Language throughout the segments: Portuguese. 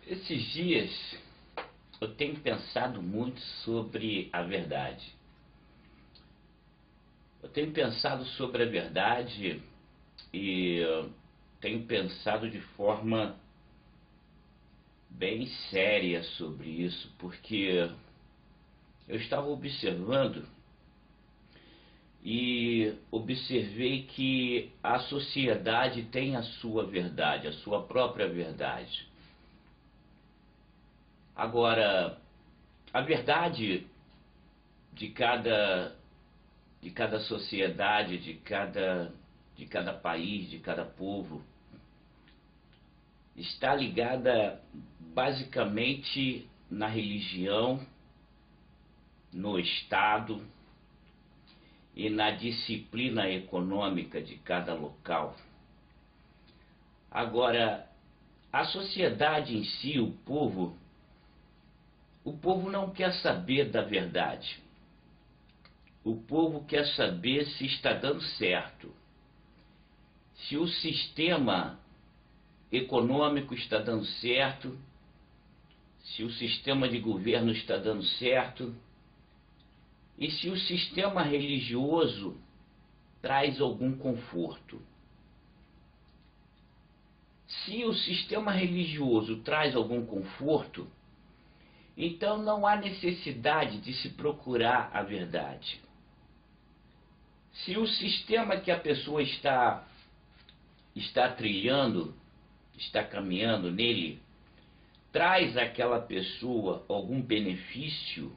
Esses dias eu tenho pensado muito sobre a verdade. Eu tenho pensado sobre a verdade e tenho pensado de forma bem séria sobre isso, porque eu estava observando e observei que a sociedade tem a sua verdade, a sua própria verdade. Agora, a verdade de cada sociedade, de cada país, de cada povo, está ligada basicamente na religião, no Estado e na disciplina econômica de cada local. Agora, a sociedade em si, o povo não quer saber da verdade. O povo quer saber se está dando certo, se o sistema econômico está dando certo, se o sistema de governo está dando certo e se o sistema religioso traz algum conforto. Se o sistema religioso traz algum conforto, então não há necessidade de se procurar a verdade. Se o sistema que a pessoa está trilhando, está caminhando nele, traz àquela pessoa algum benefício,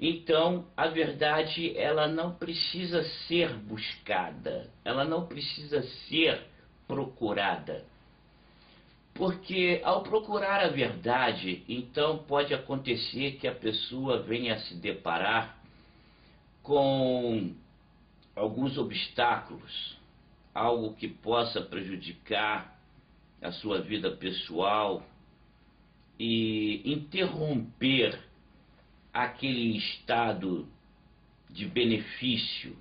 então a verdade ela não precisa ser buscada, ela não precisa ser procurada. Porque ao procurar a verdade, então pode acontecer que a pessoa venha a se deparar com alguns obstáculos, algo que possa prejudicar a sua vida pessoal e interromper aquele estado de benefício.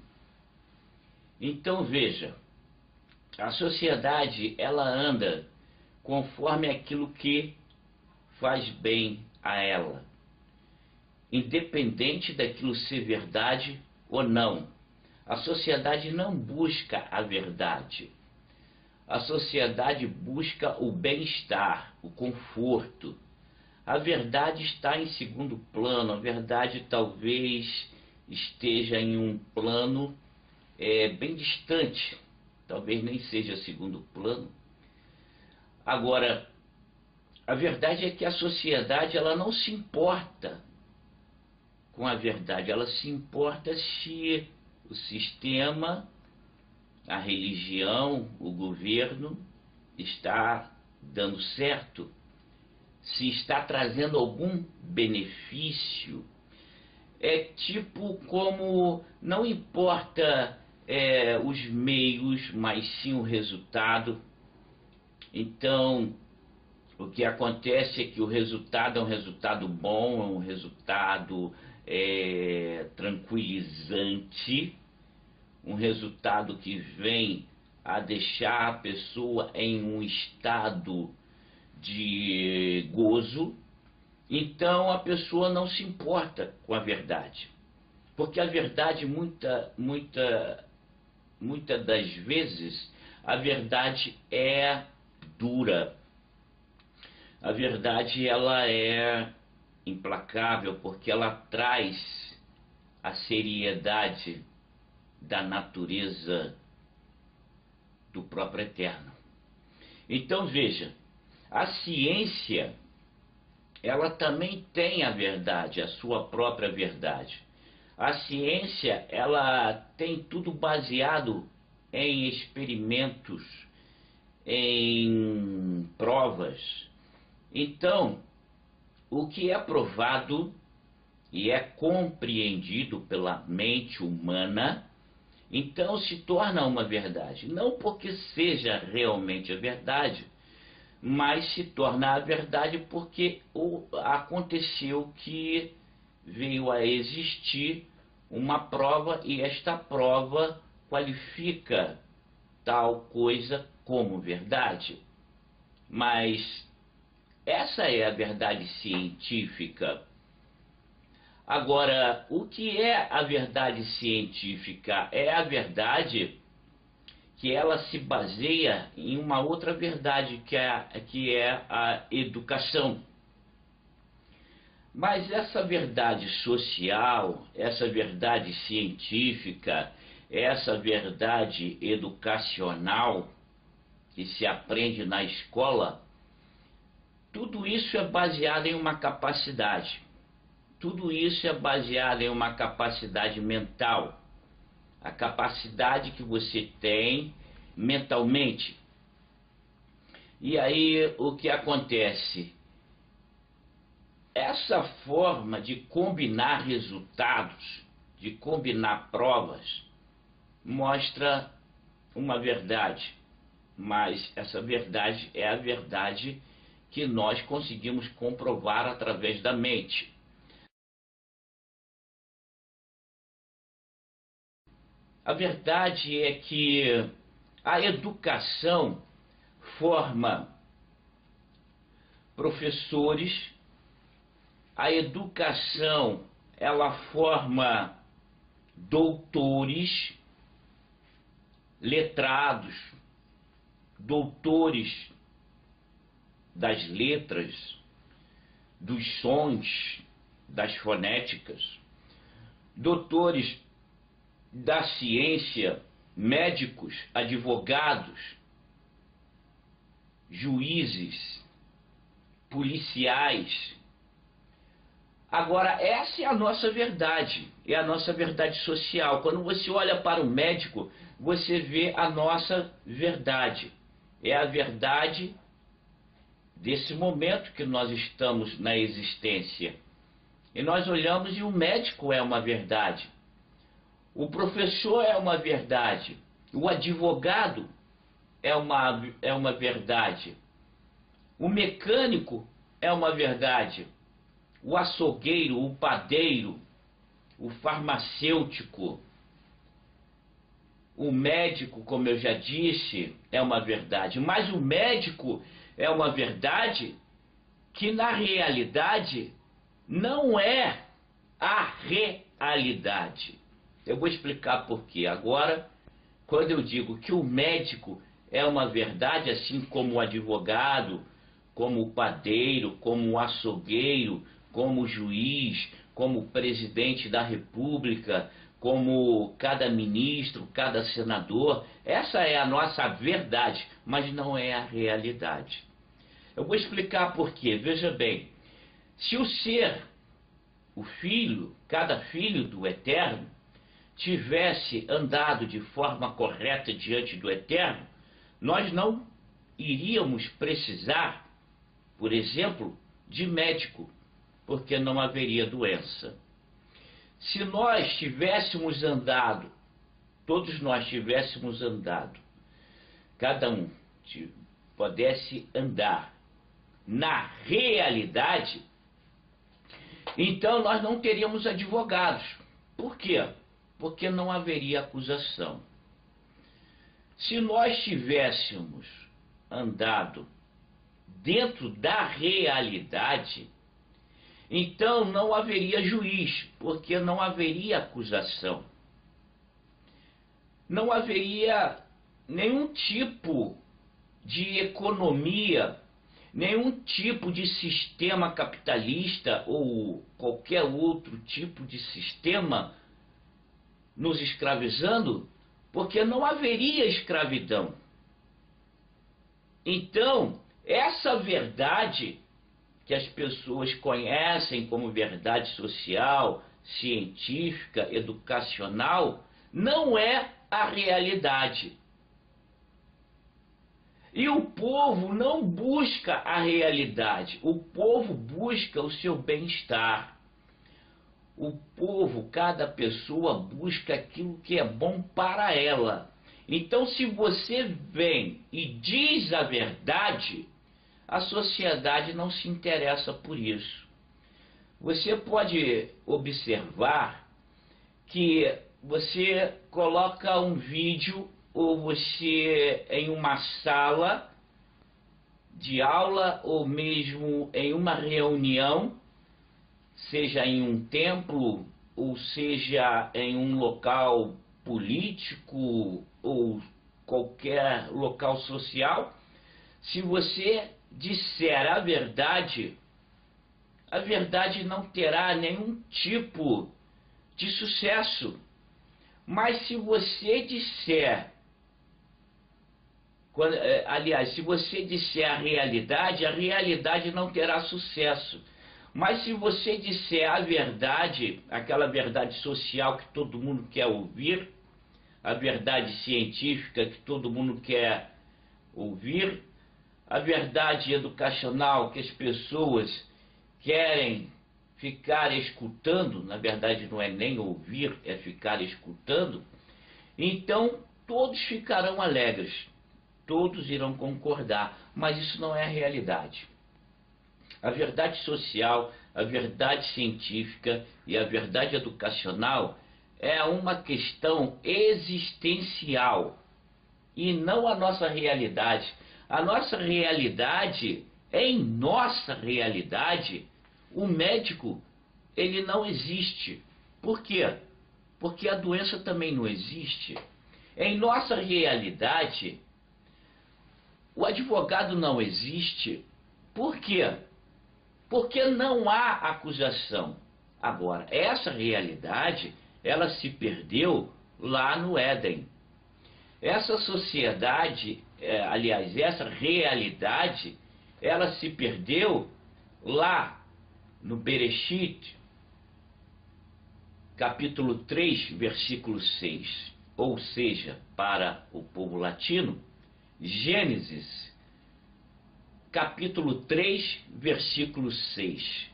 Então veja, a sociedade ela anda conforme aquilo que faz bem a ela, independente daquilo ser verdade ou não. A sociedade não busca a verdade. A sociedade busca o bem-estar, o conforto. A verdade está em segundo plano, a verdade talvez esteja em um plano bem distante, talvez nem seja segundo plano. Agora, a verdade é que a sociedade ela não se importa com a verdade, ela se importa se o sistema, a religião, o governo está dando certo, se está trazendo algum benefício. É tipo como não importa os meios, mas sim o resultado. Então, o que acontece é que o resultado é um resultado bom, é um resultado tranquilizante, um resultado que vem a deixar a pessoa em um estado de gozo. Então a pessoa não se importa com a verdade, porque a verdade muitas das vezes a verdade é dura. A verdade ela é implacável porque ela traz a seriedade da natureza do próprio Eterno. Então veja, a ciência ela também tem a verdade, a sua própria verdade. A ciência ela tem tudo baseado em experimentos, em provas. Então, o que é provado e é compreendido pela mente humana, então se torna uma verdade. Não porque seja realmente a verdade, mas se torna a verdade porque aconteceu que veio a existir uma prova e esta prova qualifica tal coisa como verdade. Mas Essa é a verdade científica. Agora, o que é a verdade científica? É a verdade que ela se baseia em uma outra verdade, que é a educação. Mas essa verdade social, essa verdade científica, essa verdade educacional que se aprende na escola, tudo isso é baseado em uma capacidade. Tudo isso é baseado em uma capacidade mental. A capacidade que você tem mentalmente. E aí o que acontece? Essa forma de combinar resultados, de combinar provas, mostra uma verdade. Mas essa verdade é a verdade que nós conseguimos comprovar através da mente. A verdade é que a educação forma professores, a educação ela forma doutores, letrados, doutores das letras, dos sons, das fonéticas, doutores da ciência, médicos, advogados, juízes, policiais. Agora, essa é a nossa verdade, é a nossa verdade social. Quando você olha para o médico, você vê a nossa verdade. É a verdade desse momento que nós estamos na existência. E nós olhamos e o médico é uma verdade. O professor é uma verdade. O advogado é uma verdade. O mecânico é uma verdade. O açougueiro, o padeiro, o farmacêutico, o médico, como eu já disse, é uma verdade. Mas o médico é uma verdade que, na realidade, não é a realidade. Eu vou explicar por quê. Agora, quando eu digo que o médico é uma verdade, assim como o advogado, como o padeiro, como o açougueiro, como o juiz, como o presidente da República, como cada ministro, cada senador, essa é a nossa verdade, mas não é a realidade. Eu vou explicar por quê. Veja bem, se o ser, o filho, cada filho do Eterno, tivesse andado de forma correta diante do Eterno, nós não iríamos precisar, por exemplo, de médico, porque não haveria doença. Se nós tivéssemos andado, todos nós tivéssemos andado, cada um pudesse andar na realidade, então nós não teríamos advogados. Por quê? Porque não haveria acusação. Se nós tivéssemos andado dentro da realidade, então não haveria juiz, porque não haveria acusação. Não haveria nenhum tipo de economia, nenhum tipo de sistema capitalista ou qualquer outro tipo de sistema nos escravizando, porque não haveria escravidão. Então, essa verdade que as pessoas conhecem como verdade social, científica, educacional, não é a realidade. E o povo não busca a realidade, o povo busca o seu bem-estar. O povo, cada pessoa busca aquilo que é bom para ela. Então, se você vem e diz a verdade, a sociedade não se interessa por isso. Você pode observar que você coloca um vídeo ou você em uma sala de aula ou mesmo em uma reunião, seja em um templo ou seja em um local político ou qualquer local social, se você disser a verdade não terá nenhum tipo de sucesso. Mas se você disser, se você disser a realidade não terá sucesso. Mas se você disser a verdade, aquela verdade social que todo mundo quer ouvir, a verdade científica que todo mundo quer ouvir, a verdade educacional que as pessoas querem ficar escutando, na verdade não é nem ouvir, é ficar escutando, então todos ficarão alegres, todos irão concordar, mas isso não é a realidade. A verdade social, a verdade científica e a verdade educacional é uma questão existencial e não a nossa realidade. A nossa realidade, em nossa realidade, o médico, ele não existe. Por quê? Porque a doença também não existe. Em nossa realidade, o advogado não existe. Por quê? Porque não há acusação. Agora, essa realidade, ela se perdeu lá no Éden. Essa sociedade, essa realidade, ela se perdeu lá no Bereshit, capítulo 3, versículo 6. Ou seja, para o povo latino, Gênesis, capítulo 3, versículo 6.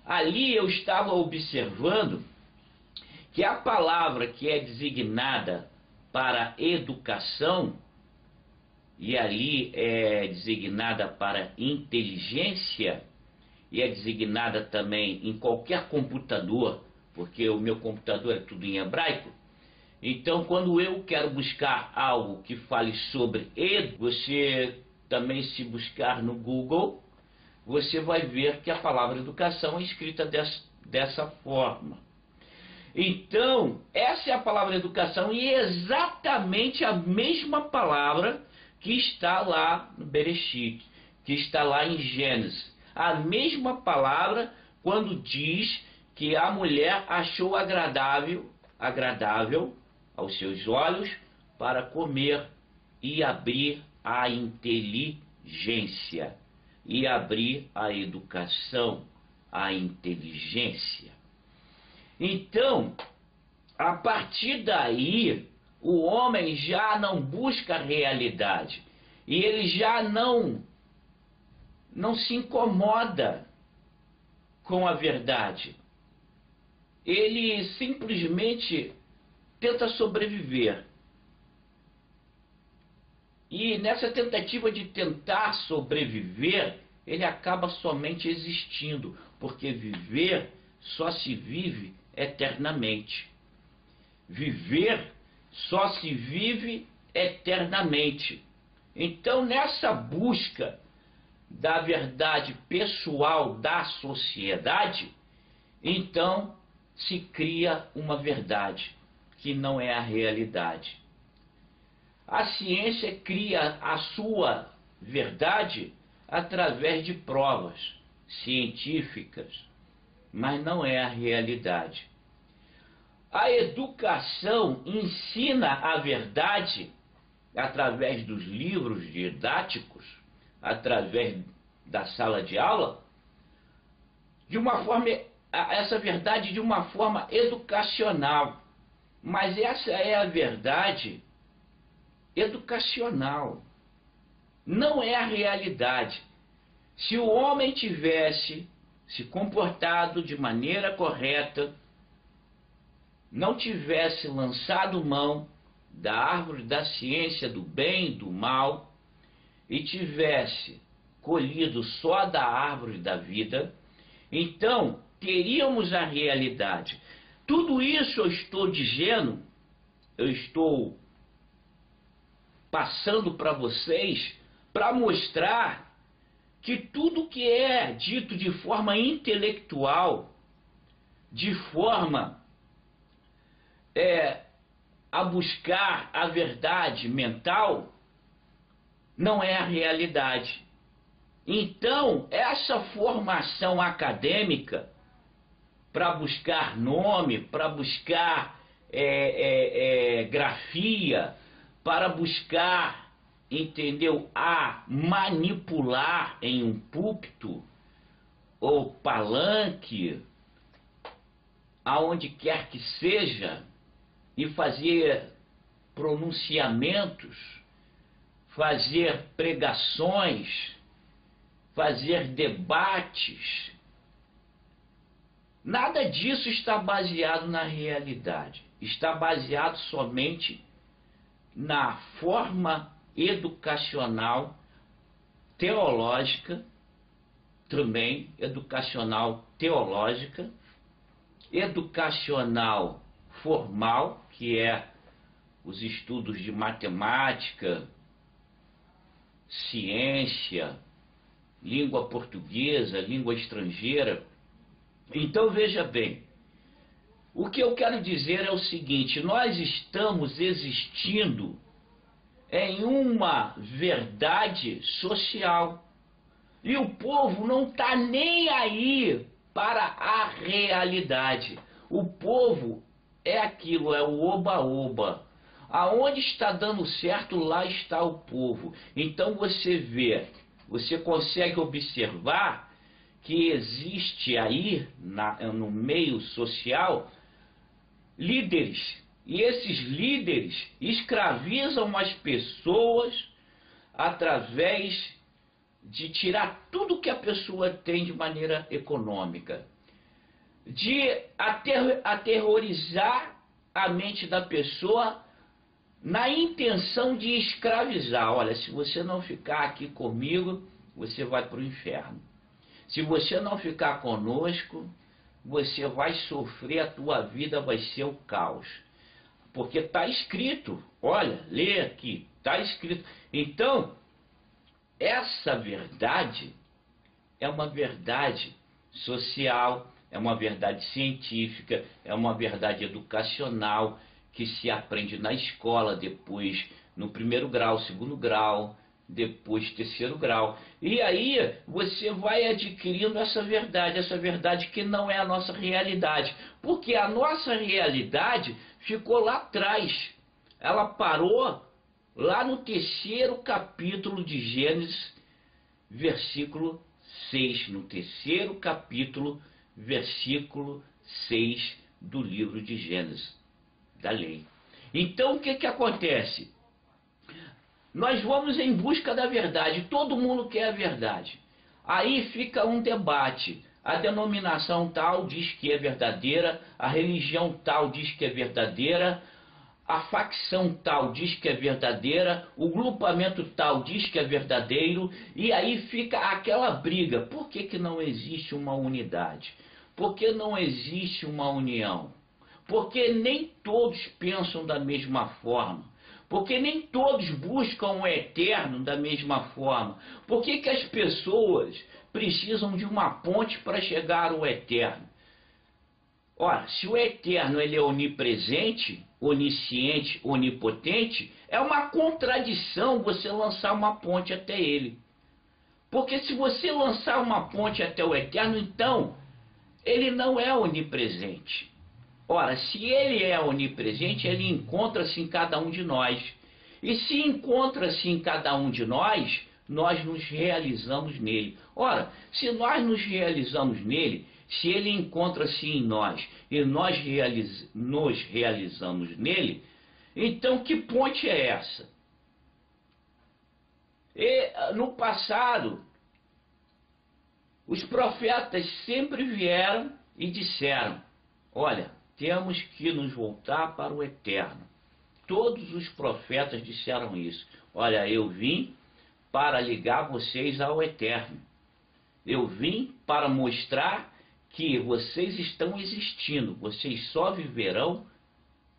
Ali eu estava observando que a palavra que é designada para educação, e ali é designada para inteligência, e é designada também em qualquer computador, porque o meu computador é tudo em hebraico. Então, quando eu quero buscar algo que fale sobre você também, se buscar no Google, você vai ver que a palavra educação é escrita dessa forma. Então, essa é a palavra educação e é exatamente a mesma palavra que está lá no Bereshit, que está lá em Gênesis. A mesma palavra quando diz que a mulher achou agradável aos seus olhos para comer e abrir a inteligência e abrir a educação, a inteligência. Então, a partir daí, o homem já não busca a realidade e ele já não se incomoda com a verdade. Ele simplesmente tenta sobreviver. E nessa tentativa de tentar sobreviver, ele acaba somente existindo, porque viver só se vive eternamente. Viver só se vive eternamente. Então, nessa busca da verdade pessoal da sociedade, então se cria uma verdade que não é a realidade. A ciência cria a sua verdade através de provas científicas, mas não é a realidade. A educação ensina a verdade através dos livros didáticos, através da sala de aula, essa verdade de uma forma educacional. Mas essa é a verdade educacional, não é a realidade. Se o homem tivesse se comportado de maneira correta, não tivesse lançado mão da árvore da ciência do bem e do mal, e tivesse colhido só da árvore da vida, então teríamos a realidade. Tudo isso eu estou dizendo, eu estou passando para vocês, para mostrar que tudo que é dito de forma intelectual, de forma a buscar a verdade mental, não é a realidade. Então, essa formação acadêmica, para buscar nome, para buscar grafia, para buscar, entendeu, a manipular em um púlpito ou palanque, aonde quer que seja, e fazer pronunciamentos, fazer pregações, fazer debates, nada disso está baseado na realidade. Está baseado somente na forma educacional, teológica, também educacional teológica, educacional formal, que é os estudos de matemática, ciência, língua portuguesa, língua estrangeira. Então veja bem, o que eu quero dizer é o seguinte: nós estamos existindo em uma verdade social e o povo não está nem aí para a realidade. O povo é aquilo, é o oba-oba. Aonde está dando certo, lá está o povo. Então você vê, você consegue observar que existe aí no meio social líderes, e esses líderes escravizam as pessoas através de tirar tudo que a pessoa tem de maneira econômica, de aterrorizar a mente da pessoa na intenção de escravizar. Olha, se você não ficar aqui comigo, você vai para o inferno. Se você não ficar conosco, você vai sofrer, a tua vida vai ser o caos. Porque está escrito, olha, lê aqui, está escrito. Então, essa verdade é uma verdade social, é uma verdade científica, é uma verdade educacional, que se aprende na escola, depois no primeiro grau, segundo grau, depois terceiro grau. E aí você vai adquirindo essa verdade que não é a nossa realidade. Porque a nossa realidade ficou lá atrás. Ela parou lá no terceiro capítulo de Gênesis, versículo 6. No terceiro capítulo, versículo 6 do livro de Gênesis, da lei. Então o que acontece? Nós vamos em busca da verdade, todo mundo quer a verdade. Aí fica um debate. A denominação tal diz que é verdadeira, a religião tal diz que é verdadeira, a facção tal diz que é verdadeira, o grupamento tal diz que é verdadeiro, e aí fica aquela briga. Por que não existe uma unidade? Por que não existe uma união? Porque nem todos pensam da mesma forma. Porque nem todos buscam o eterno da mesma forma. Por que as pessoas precisam de uma ponte para chegar ao eterno? Ora, se o eterno ele é onipresente, onisciente, onipotente, é uma contradição você lançar uma ponte até ele. Porque se você lançar uma ponte até o eterno, então ele não é onipresente. Ora, se ele é onipresente, ele encontra-se em cada um de nós. E se encontra-se em cada um de nós, nós nos realizamos nele. Ora, se nós nos realizamos nele, se ele encontra-se em nós e nós nos realizamos nele, então que ponte é essa? E no passado, os profetas sempre vieram e disseram: olha, temos que nos voltar para o eterno. Todos os profetas disseram isso. Olha, eu vim para ligar vocês ao eterno. Eu vim para mostrar que vocês estão existindo. Vocês só viverão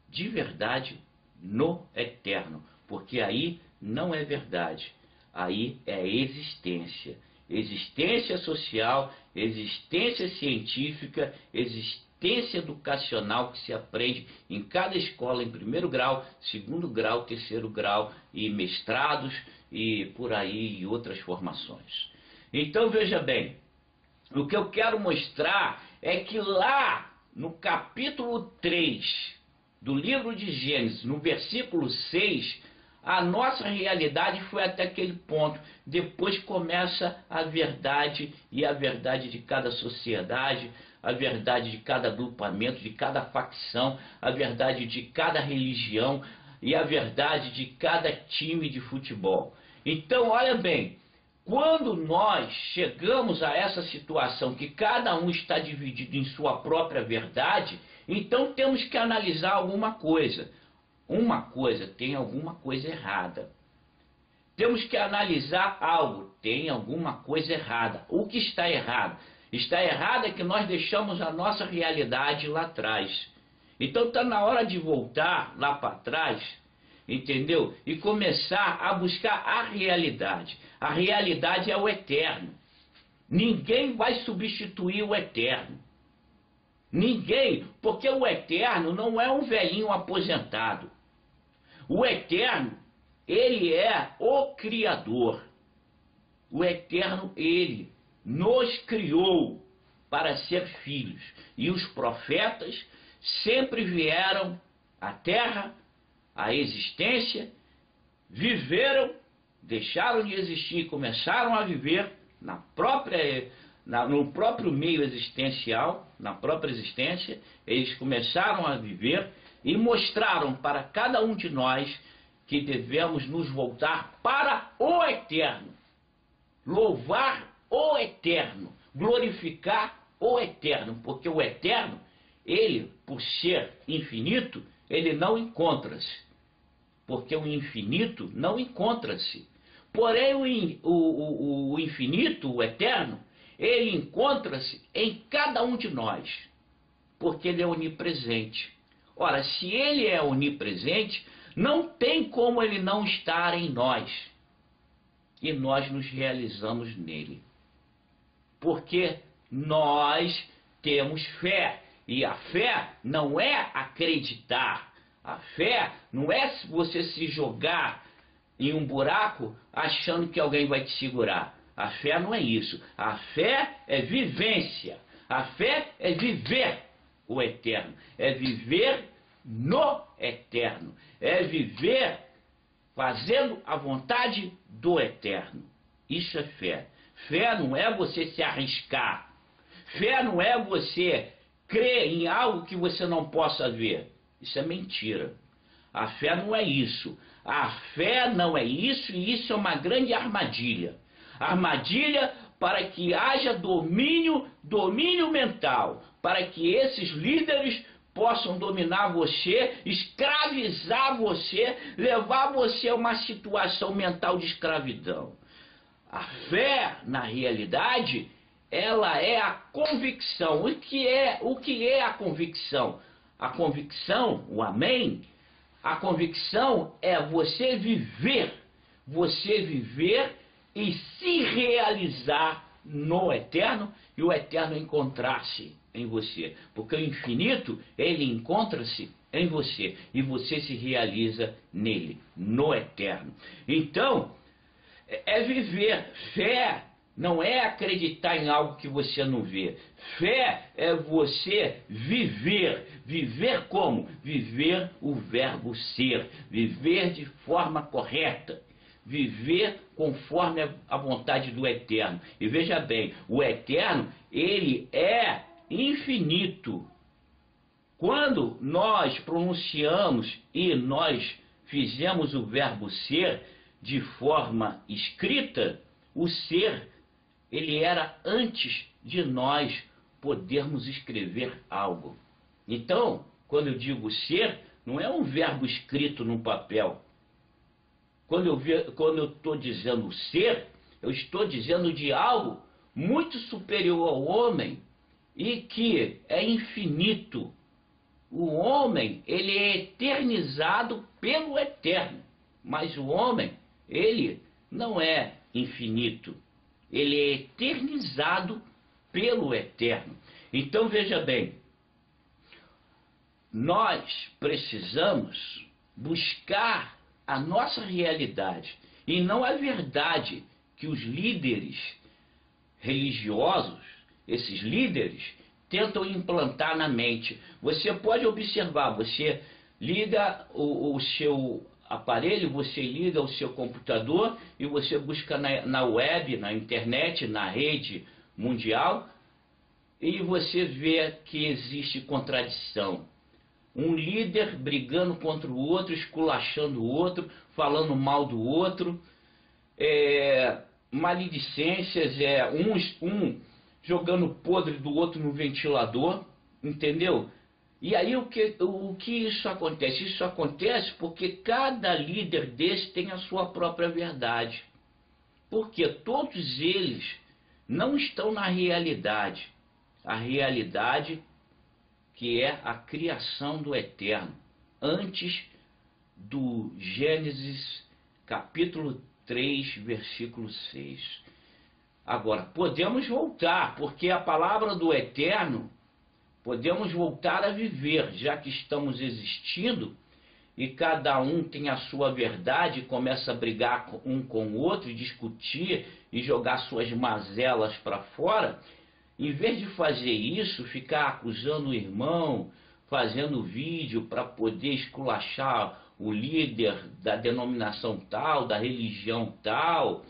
de verdade no eterno. Porque aí não é verdade. Aí é existência. existência social, existência científica, existência educacional que se aprende em cada escola, em primeiro grau, segundo grau, terceiro grau, e mestrados, e por aí, e outras formações. Então, veja bem, o que eu quero mostrar é que lá no capítulo 3 do livro de Gênesis, no versículo 6, a nossa realidade foi até aquele ponto. Depois começa a verdade, e a verdade de cada sociedade, a verdade de cada agrupamento, de cada facção, a verdade de cada religião e a verdade de cada time de futebol. Então, olha bem, quando nós chegamos a essa situação que cada um está dividido em sua própria verdade, então temos que analisar alguma coisa. Tem alguma coisa errada. Temos que analisar algo, tem alguma coisa errada. O que está errado? Está errado é que nós deixamos a nossa realidade lá atrás. Então está na hora de voltar lá para trás, entendeu? E começar a buscar a realidade. A realidade é o eterno. Ninguém vai substituir o eterno. Ninguém, porque o eterno não é um velhinho aposentado. O eterno, ele é o Criador. O eterno, ele nos criou para ser filhos. E os profetas sempre vieram à terra, à existência, viveram, deixaram de existir e começaram a viver no próprio meio existencial, na própria existência. Eles começaram a viver e mostraram para cada um de nós que devemos nos voltar para o eterno, louvar o eterno, glorificar o eterno, porque o eterno, ele, por ser infinito, ele não encontra-se, porque o infinito não encontra-se. Porém, o infinito, o eterno, ele encontra-se em cada um de nós, porque ele é onipresente. Ora, se ele é onipresente, não tem como ele não estar em nós. E nós nos realizamos nele. Porque nós temos fé. E a fé não é acreditar. A fé não é você se jogar em um buraco achando que alguém vai te segurar. A fé não é isso. A fé é vivência. A fé é viver o eterno. É viver no eterno. É viver fazendo a vontade do eterno. Isso é fé. Fé não é você se arriscar. Fé não é você crer em algo que você não possa ver. Isso é mentira. A fé não é isso. A fé não é isso, e isso é uma grande armadilha. Armadilha para que haja domínio mental, para que esses líderes possam dominar você, escravizar você, levar você a uma situação mental de escravidão. A fé, na realidade, ela é a convicção. O que é a convicção? A convicção, o amém, a convicção é você viver e se realizar no eterno, e o eterno encontrar-se em você, porque o infinito, ele encontra-se em você, e você se realiza nele, no eterno. Então, é viver. Fé não é acreditar em algo que você não vê. Fé é você viver. Viver como? Viver o verbo ser. Viver de forma correta. Viver conforme a vontade do eterno. E veja bem, o eterno, ele é infinito. Quando nós pronunciamos e nós fizemos o verbo ser de forma escrita, o ser, ele era antes de nós podermos escrever algo. Então, quando eu digo ser, não é um verbo escrito num papel. Quando eu estou dizendo ser, eu estou dizendo de algo muito superior ao homem e que é infinito. O homem, ele é eternizado pelo eterno, mas o homem, ele não é infinito. ele é eternizado pelo eterno. Então veja bem, nós precisamos buscar a nossa realidade e não a verdade que os líderes religiosos, esses líderes, tentam implantar na mente. Você pode observar, você liga o seu aparelho, você liga o seu computador e você busca na web, na internet, na rede mundial, e você vê que existe contradição. Um líder brigando contra o outro, esculachando o outro, falando mal do outro, maledicências, um jogando podre do outro no ventilador, entendeu? E aí o que isso acontece? Isso acontece porque cada líder desse tem a sua própria verdade. Porque todos eles não estão na realidade. A realidade que é a criação do eterno, antes do Gênesis capítulo 3, versículo 6. Agora, podemos voltar, porque a palavra do eterno, podemos voltar a viver, já que estamos existindo, e cada um tem a sua verdade, começa a brigar um com o outro, discutir e jogar suas mazelas para fora. Em vez de fazer isso, ficar acusando o irmão, fazendo vídeo para poder esculachar o líder da denominação tal, da religião tal,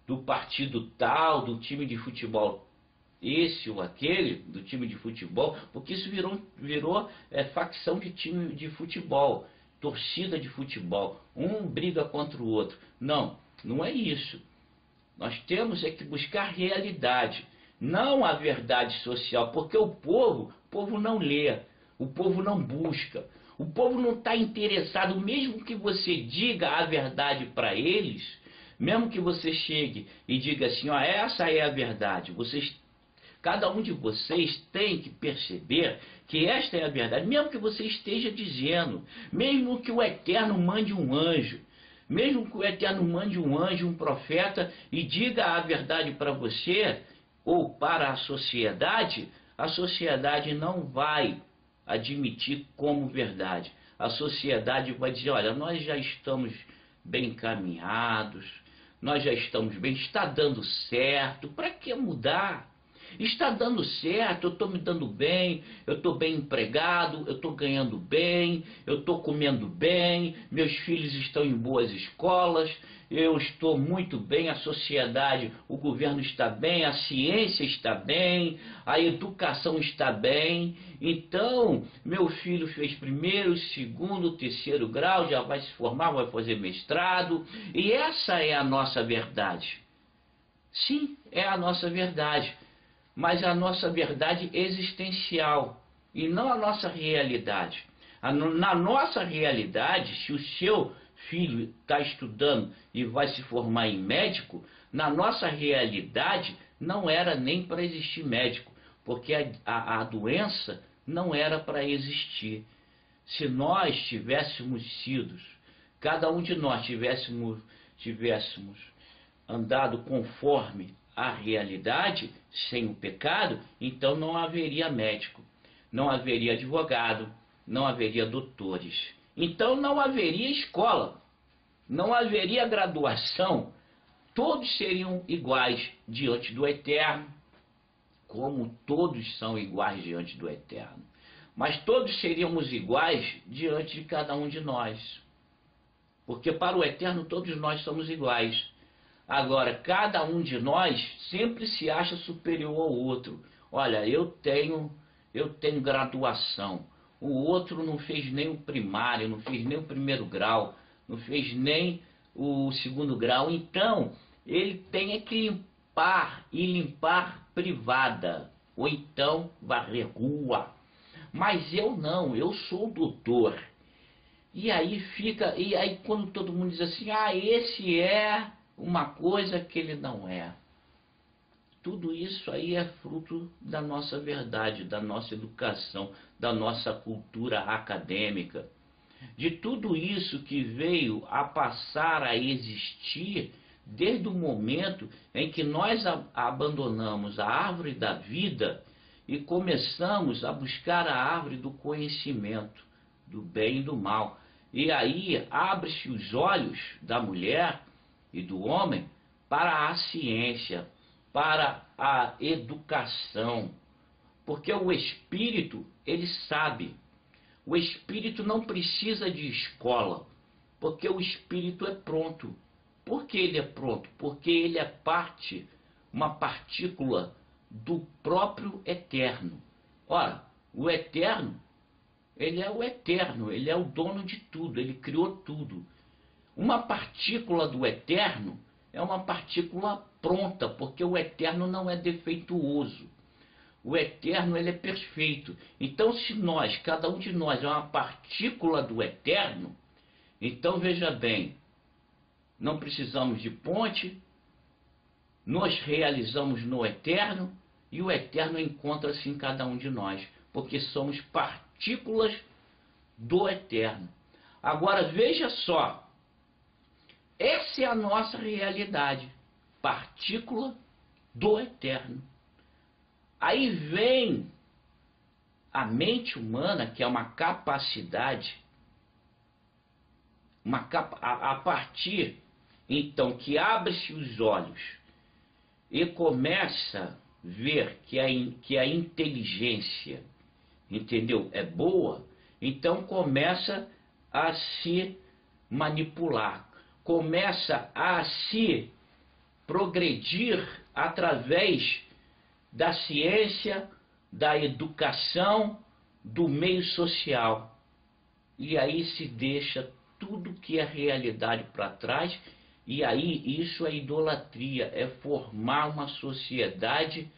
do partido tal, do time de futebol esse ou aquele, do time de futebol, porque isso virou facção de time de futebol, torcida de futebol, um briga contra o outro. Não, não é isso. Nós temos que buscar realidade, não a verdade social, porque o povo não lê, o povo não busca, o povo não está interessado, mesmo que você diga a verdade para eles, mesmo que você chegue e diga assim, ó, essa é a verdade, cada um de vocês tem que perceber que esta é a verdade, mesmo que você esteja dizendo, mesmo que o Eterno mande um anjo, mesmo que o Eterno mande um anjo, um profeta, e diga a verdade para você, ou para a sociedade não vai admitir como verdade. A sociedade vai dizer, olha, nós já estamos bem encaminhados, nós já estamos bem, está dando certo, para que mudar? Está dando certo, eu estou me dando bem, eu estou bem empregado, eu estou ganhando bem, eu estou comendo bem, meus filhos estão em boas escolas, eu estou muito bem, a sociedade, o governo está bem, a ciência está bem, a educação está bem. Então, meu filho fez primeiro, segundo, terceiro grau, já vai se formar, vai fazer mestrado, e essa é a nossa verdade. Sim, é a nossa verdade. Mas a nossa verdade existencial e não a nossa realidade. Na nossa realidade, se o seu filho está estudando e vai se formar em médico, na nossa realidade não era nem para existir médico, porque a doença não era para existir. Se nós tivéssemos sido, cada um de nós tivéssemos andado conforme a realidade, sem o pecado, então não haveria médico, não haveria advogado, não haveria doutores. Então não haveria escola, não haveria graduação, todos seriam iguais diante do Eterno, como todos são iguais diante do Eterno. Mas todos seríamos iguais diante de cada um de nós, porque para o Eterno todos nós somos iguais. Agora, cada um de nós sempre se acha superior ao outro. Olha, eu tenho graduação. O outro não fez nem o primário, não fez nem o primeiro grau, não fez nem o segundo grau. Então, ele tem que limpar privada, ou então varrer rua. Mas eu não, eu sou doutor. E aí quando todo mundo diz assim, esse é uma coisa que ele não é. Tudo isso aí é fruto da nossa verdade, da nossa educação, da nossa cultura acadêmica. De tudo isso que veio a passar a existir desde o momento em que nós abandonamos a árvore da vida e começamos a buscar a árvore do conhecimento, do bem e do mal. E aí abre-se os olhos da mulher e do homem para a ciência, para a educação, porque o espírito, ele sabe. O espírito não precisa de escola, porque o espírito é pronto. Por que ele é pronto? Porque ele é parte, uma partícula do próprio eterno. Ora, o eterno, ele é o eterno, ele é o dono de tudo, ele criou tudo. Uma partícula do eterno é uma partícula pronta, porque o eterno não é defeituoso. O eterno, ele é perfeito. Então, se nós, cada um de nós é uma partícula do eterno, então veja bem, não precisamos de ponte, nos realizamos no eterno e o eterno encontra-se em cada um de nós, porque somos partículas do eterno. Agora veja só, essa é a nossa realidade, partícula do eterno. Aí vem a mente humana, que é uma capacidade, a partir então que abre-se os olhos e começa a ver que a inteligência, entendeu, é boa, então começa a se manipular, começa a se progredir através da ciência, da educação, do meio social. E aí se deixa tudo que é realidade para trás, e aí isso é idolatria, é formar uma sociedade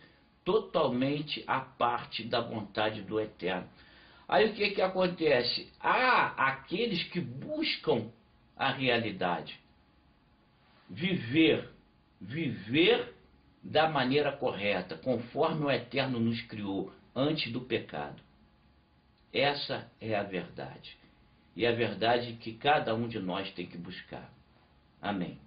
totalmente à parte da vontade do Eterno. Aí o que acontece? Há aqueles que buscam a realidade, viver da maneira correta, conforme o Eterno nos criou antes do pecado. Essa é a verdade. E a verdade que cada um de nós tem que buscar. Amém.